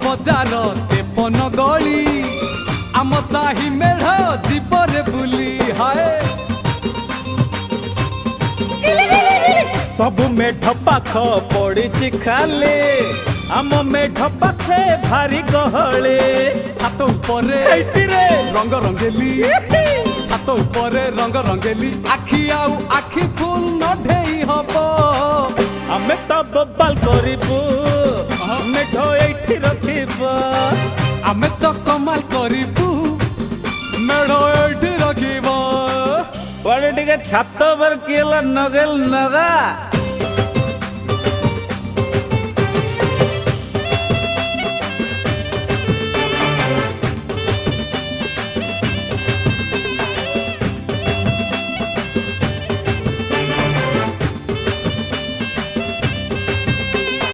बजार तेपन गली आम साही मेढ़ जीवरे बुली हाय सब मेढ पाख पड़ी खाले आम मेढ पाखे भारी गहले छात उपरे रंग रंगेली छात उपरे रंग रंगेली आखि आउ आखि फुल नढेई हबो आमे तो बबाल करिबू मेढ एठी रखिबो आमे तो कमाल करिबू मेढ़ एठी रखिबो बड़े टिके छात पर केला नगेल नगा